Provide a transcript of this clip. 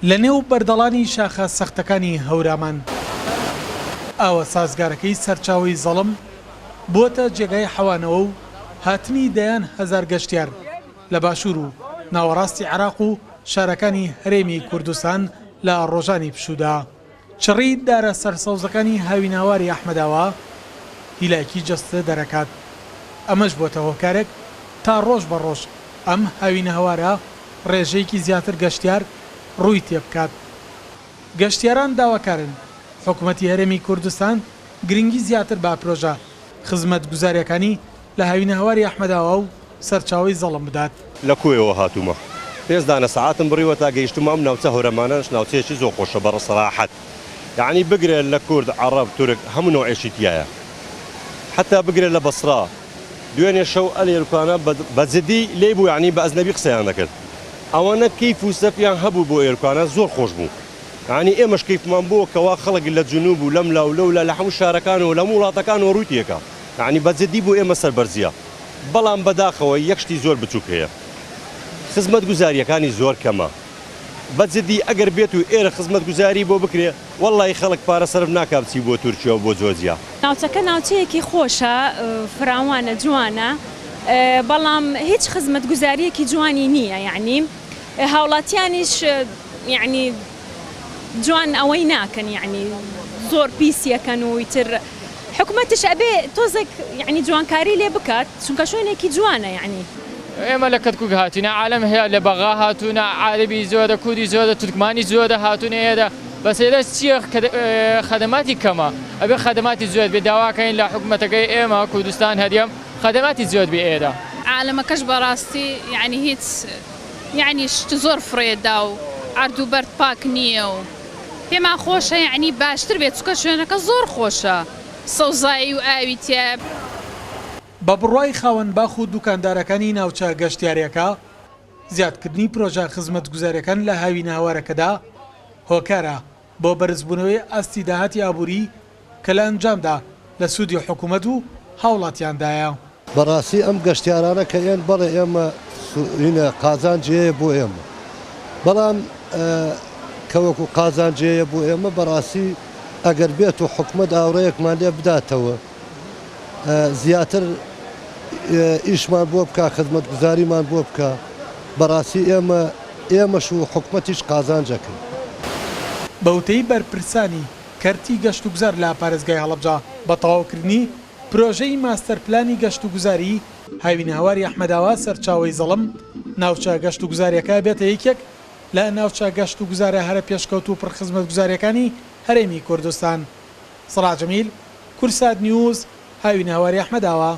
لە نێو بەردەڵانی شاخە سەختەکانی هەورامان ئاوە سازگارەکەی سەرچاوی زەڵم بۆتە جێگای حەوانەوە و هاتنی دەیان هەزار گەشتیار لە باشوور و ناوەڕاستی عێراق و شارەکانی هەرێمی کوردستان لە ڕۆژانی پشوودا. چڕی دارە سەرسەوزەکانی هاویناواری ئەحمەداوە هیلایەکی جەستە دەرەکات. ئەمەش بۆتە هۆکارێک تا ڕۆژ بە ڕۆژ ئەم هاوینە هەوارە ڕێژەیەکی زیاتر گەشتیار ڕووی تێ بکات. گەشتیاران داواکارن حکوومەتی هەرێمی کوردستان گرنگی زیاتر با پرۆژە خزمەت گوزاریەکانی لە هاوینە هەواری ئەحمەداوە و سەرچاوی زەڵم بدات. لە کوێوە هاتوومە پێزدانە سەعاتم بڕیوە تا گەیشتم ئەم ناوچە هەورەمانەش ناوچەیەکی زۆر خۆشە بەڕە سەراحەت، یعنی بگرێ لە کورد عەرەب تورک هەموو نوعێشی تایە، حتا بگرێ لە بەسرا دوێنێ شەو ئەلێرکانە بەجددی لێ بوو، یعنی بە ئەزنەبی قسەیان دەکرد. ئەوانە کەیف و سەفیان هەبوو بۆ ئێرکانە زۆر خۆش بوو، یعنی ئێمەش کەیفمان بووە کەوا خەڵک لە جنوب و لەم لاو لەولا لە هەموو شارەکانەوە لە وڵاتەکانەوە ڕووی تێکە، یعنی بەجددی بوو ئێمە سەربەرزیە. بەڵام بەداخەوە یەک شتی زۆر بچووک هەیە، خزمەت گوزاریەکانی زۆر کەمە. بەجددی ئەگەر بێت و ئێرە خزمەت گوزاری بۆ بکرێ وەڵی خەڵک پارە سەرف ناکابچی بۆ تورکیا و بۆ جۆرجیا. ناوچەکە ناوچەیەکی خۆشە، فراوانە، جوانە، بەڵام هیچ خزمەت گوزاریەکی جوانی نییە، یعنی هاوڵاتیانیش یعنی جوان ئەوەی ناکەن، یعنی زۆر پیسیەکەن و ئیتر حکوومەتش ئەبێ تۆزێک یعنی جوانکاری لێ بکات چونکە شوێنێکی جوانە. یعنی ئێمە لە کەتکوک هاتوونە عالم هەیە، لە بەغا هاتوونە، عاربی زۆرە، کوردی زۆرە، تورکمانی زۆرە هاتوونە ئێرە، بەس ئێرە چییە خەدەماتی کەمە، ئەبێ خەدەماتی زۆر بێ. داواکەین لە حکوومەتەکەی ئێمە کوردستان هەریەم خەدەماتی زۆر بێ ئێرە. عالمەکەش بەڕاستی یعنی هیچ یعنی شت زۆر فرێدا و ئاردوبەرد پاک نییە و پێما خۆشە، یعنی باشتر بێت چکە شوێنەکە زۆر خۆشە، سەوزایی و ئاوی تێ. بە بڕوای خاوەنباخ و دوکاندارەکانی ناوچە گەشتیاریەکە زیادکردنی پرۆژە خزمەت گوزاریەکان لە هاوینە هەوارەکەدا هۆکارە بۆ بەرزبوونەوەی ئاستی داهاتی ئابووری کە لە ئەنجامدا لە سوودی حکوومەت و هاوڵاتیاندایە. بەڕاستی ئەم گەشتیارانە کە ئێن بەڵێ ئێمە قازانجەیە بۆ ئێمە، بەڵام کەوەکو قازانجەیە بۆ ئێمە بەڕاستی ئەگەر بێت و حکوومەت ئاوڕەیەکمان لێ بداتەوە زیاتر ئیشمان بۆ بکە، خزمەت گوزاریمان بۆ بکە، بەڕاستی ئێمەش و حکوومەتیش قازانجەکەن. بەوتەی بەرپرسانی کەرتی گەشت و گوزار لە پارێزگای هەڵەبجە بە تەواوکردنی پرۆژەی ماستەرپلانی گەشت و گوزاری هاوینە هەواری ئەحمەداوە سەرچاوی زەڵم ناوچە گەشت و گوزاریەکە بێتە یەکێک لە ناوچە گەشت و گوزارە هەرە پێشکەوت و پڕخزمەت گوزاریەکانی هەرێمی کوردستان. سەلاح جەمیل، کورسات نیوز، هاوینە هەواری ئەحمەداوە.